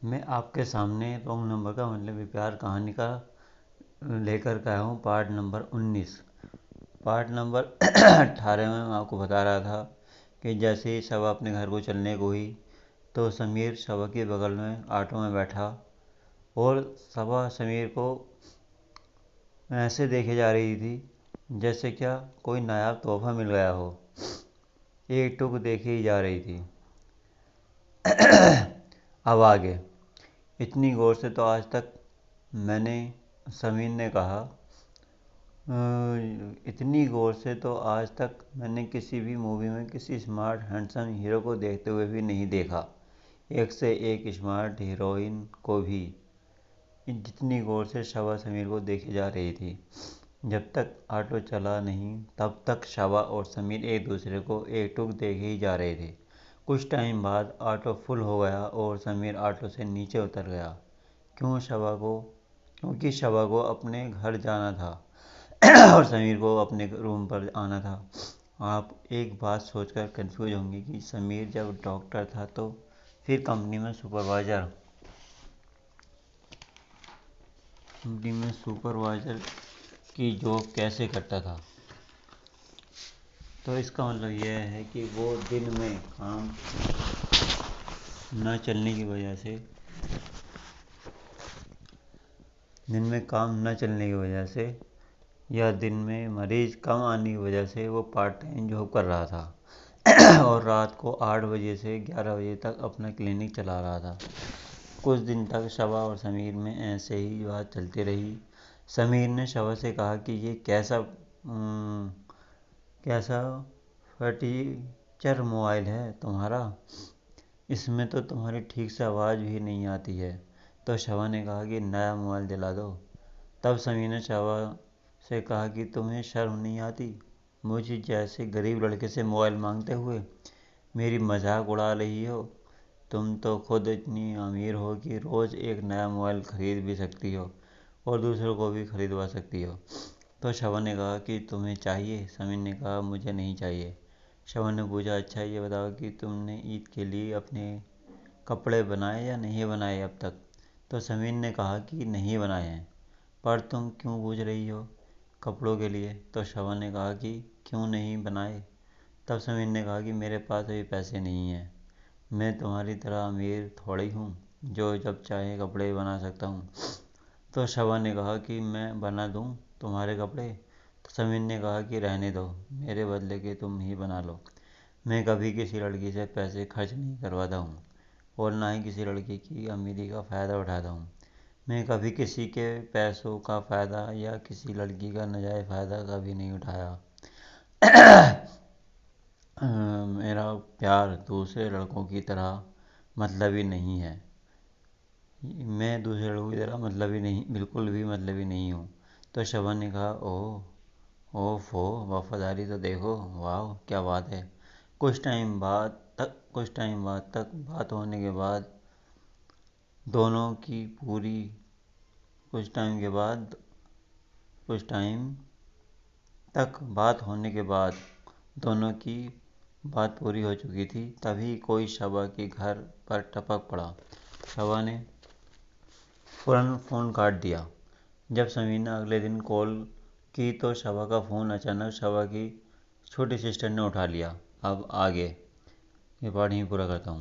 मैं आपके सामने रॉन्ग नंबर का मतलब प्यार कहानी का लेकर के आया हूँ पार्ट नंबर 19। पार्ट नंबर 18 में मैं आपको बता रहा था कि जैसे ही शबा अपने घर को चलने को हुई तो समीर शबा के बगल में ऑटो में बैठा और शबा समीर को ऐसे देखे जा रही थी जैसे क्या कोई नायाब तोहफा मिल गया हो। एक टुक देखे ही जा रही थी। अब आगे इतनी गौर से तो आज तक मैंने समीर ने कहा इतनी गौर से तो आज तक मैंने किसी भी मूवी में किसी स्मार्ट हैंडसम हीरो को देखते हुए भी नहीं देखा, एक से एक स्मार्ट हीरोइन को भी। जितनी गौर से शबा समीर को देखे जा रही थी। जब तक ऑटो चला नहीं तब तक शबा और समीर एक दूसरे को एकटुक देखे ही जा रहे थे। कुछ टाइम बाद ऑटो फुल हो गया और समीर ऑटो से नीचे उतर गया। क्योंकि शबा को अपने घर जाना था और समीर को अपने रूम पर आना था। आप एक बात सोचकर कंफ्यूज होंगे कि समीर जब डॉक्टर था तो फिर कंपनी में सुपरवाइज़र की जॉब कैसे करता था। तो इसका मतलब यह है कि वो दिन में काम न चलने की वजह से या दिन में मरीज कम आने की वजह से वो पार्ट टाइम जॉब कर रहा था और रात को 8 बजे से 11 बजे तक अपना क्लिनिक चला रहा था। कुछ दिन तक शबा और समीर में ऐसे ही बात चलती रही। समीर ने शबा से कहा कि ये कैसा फटीचर मोबाइल है तुम्हारा, इसमें तो तुम्हारी ठीक से आवाज़ भी नहीं आती है। तो शबा ने कहा कि नया मोबाइल दिला दो। तब समीर ने शबा से कहा कि तुम्हें शर्म नहीं आती मुझे जैसे गरीब लड़के से मोबाइल मांगते हुए, मेरी मजाक उड़ा रही हो। तुम तो खुद इतनी अमीर हो कि रोज़ एक नया मोबाइल खरीद भी सकती हो और दूसरों को भी खरीदवा सकती हो। तो शबा ने कहा कि तुम्हें चाहिए। समीर ने कहा मुझे नहीं चाहिए। शबा ने पूछा अच्छा ये बताओ कि तुमने ईद के लिए अपने कपड़े बनाए या नहीं बनाए अब तक। तो समीर ने कहा कि नहीं बनाए हैं। पर तुम क्यों पूछ रही हो कपड़ों के लिए। तो शबा ने कहा कि क्यों नहीं बनाए। तब समीर ने कहा कि मेरे पास अभी पैसे नहीं हैं, मैं तुम्हारी तरह अमीर थोड़ी हूँ जो जब चाहे कपड़े बना सकता हूँ। तो शबा ने कहा कि मैं बना दूँ तुम्हारे कपड़े। तो समीर ने कहा कि रहने दो, मेरे बदले के तुम ही बना लो। मैं कभी किसी लड़की से पैसे खर्च नहीं करवाता हूँ और ना ही किसी लड़की की अमीरी का फ़ायदा उठाता हूँ। मैं कभी किसी के पैसों का फ़ायदा या किसी लड़की का नाजायज़ फ़ायदा कभी नहीं उठाया। मेरा प्यार दूसरे लड़कों की तरह मतलबी नहीं है। मैं दूसरे लड़कों की तरह मतलबी नहीं, बिल्कुल भी मतलबी नहीं हूँ। तो शबा ने कहा ओफो, वफादारी तो देखो, वाह क्या बात है। कुछ टाइम बाद तक बात होने के बाद दोनों की पूरी कुछ टाइम तक बात होने के बाद दोनों की बात पूरी हो चुकी थी। तभी कोई शबा के घर पर टपक पड़ा। शबा ने फ़ौरन फ़ोन काट दिया। जब समीर ने अगले दिन कॉल की तो शबा का फ़ोन अचानक शबा की छोटी सिस्टर ने उठा लिया। अब आगे ये पार्ट यहीं पूरा करता हूँ।